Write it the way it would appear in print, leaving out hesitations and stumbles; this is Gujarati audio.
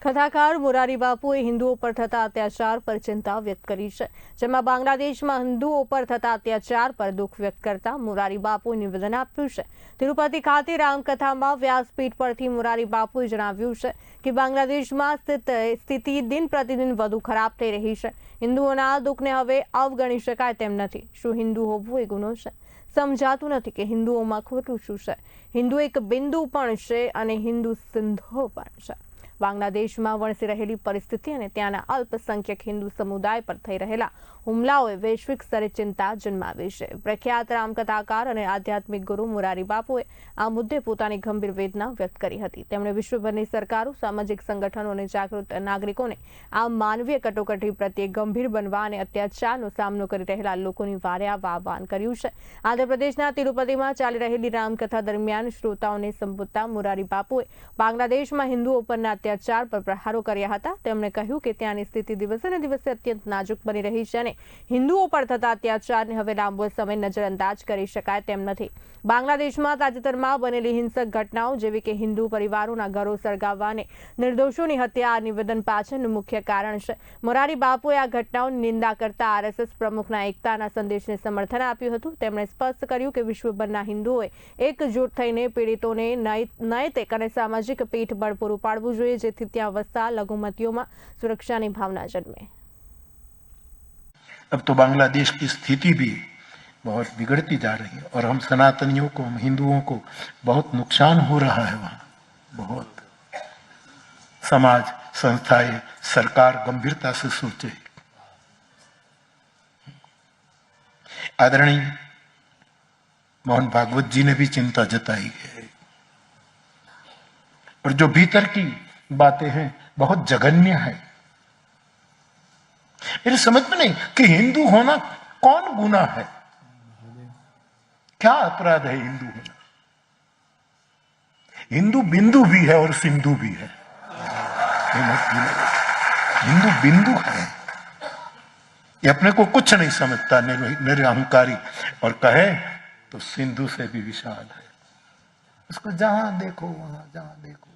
કથાકાર મોરારી બાપુએ હિન્દુઓ પર થતા અત્યાચાર પર ચિંતા વ્યક્ત કરી છે, જેમાં બાંગ્લાદેશમાં હિન્દુઓ પર થતા અત્યાચાર પર દુઃખ વ્યક્ત કરતા મોરારી બાપુએ નિવેદન આપ્યું છે। તિરુપતિ ખાતે રામકથામાં વ્યાસપીઠ પરથી મોરારી બાપુએ જણાવ્યું છે કે બાંગ્લાદેશમાં સ્થિતિ દિન પ્રતિદિન વધુ ખરાબ થઈ રહી છે। હિન્દુઓના દુઃખને હવે અવગણી શકાય તેમ નથી। શું હિન્દુ હોવું એ ગુનો છે? સમજાતું નથી કે હિન્દુઓમાં ખોટું શું છે। હિન્દુ એક બિંદુ પણ છે અને હિન્દુ સિંધો પણ છે। બાંગ્લાદેશમાં વણસી રહેલી પરિસ્થિતિ અને ત્યાંના અલ્પસંખ્યક હિન્દુ સમુદાય પર થઈ રહેલા હુમલાઓએ વૈશ્વિક સ્તરે ચિંતા જન્માવી છે। પ્રખ્યાત રામકથાકાર અને આધ્યાત્મિક ગુરુ મોરારી બાપુએ આ મુદ્દે પોતાની ગંભીર વેદના વ્યક્ત કરી હતી। તેમણે વિશ્વભરની સરકારો, સામાજિક સંગઠનો અને જાગૃત નાગરિકોને આ માનવીય કટોકટી પ્રત્યે ગંભીર બનવા અને અત્યાચારનો સામનો કરી રહેલા લોકોની વારે આવવા આહ્વાન કર્યું છે। આંધ્રપ્રદેશના તિરુપતિમાં ચાલી રહેલી રામકથા દરમિયાન શ્રોતાઓને સંબોધતા મોરારી બાપુએ બાંગ્લાદેશમાં હિન્દુઓ પરના અત્યાચાર પર પ્રહારો કર્યા હતા। તેમણે કહ્યું કે ત્યાંની સ્થિતિ દિવસે ને દિવસે અત્યંત નાજુક બની રહી છે અને હિન્દુઓ પર થતા અત્યાચારને હવે લાંબો સમય નજરઅંદાજ કરી શકાય તેમ નથી। બાંગ્લાદેશમાં તાજેતરમાં બનેલી હિંસક ઘટનાઓ જેવી કે હિન્દુ પરિવારોના ઘરો સળગાવવા અને નિર્દોષોની હત્યા આ નિવેદન પાછળનું મુખ્ય કારણ છે। મોરારી બાપુએ આ ઘટનાઓની નિંદા કરતા આરએસએસ પ્રમુખના એકતાના સંદેશને સમર્થન આપ્યું હતું। તેમણે સ્પષ્ટ કર્યું કે વિશ્વભરના હિન્દુઓએ એકજૂટ થઈને પીડિતોને નૈતિક અને સામાજિક પીઠબળ પૂરું પાડવું જોઈએ, જેથી ત્યાં વસતા લઘુમતીઓમાં सुरक्षा भावना जन्मे। अब तो बांग्लादेश की स्थिति भी बहुत बिगड़ती जा रही है और हम सनातनियों को, हम हिंदुओं को बहुत नुकसान हो रहा है। वहाँ बहुत समाज, संस्थाएं, सरकार गंभीरता से सोचे। आदरणीय मोहन भागवत जी ने भी चिंता जताई है और जो भीतर की बातें हैं बहुत जघन्य है। मेरे समझ में नहीं कि हिंदू होना कौन गुनाह है, क्या अपराध है हिंदू होना। हिंदू बिंदु भी है और सिंधु भी है। हिंदू बिंदु है, ये अपने को कुछ नहीं समझता, निरअहंकारी, और कहे तो सिंधु से भी विशाल है। उसको जहां देखो वहां, जहां देखो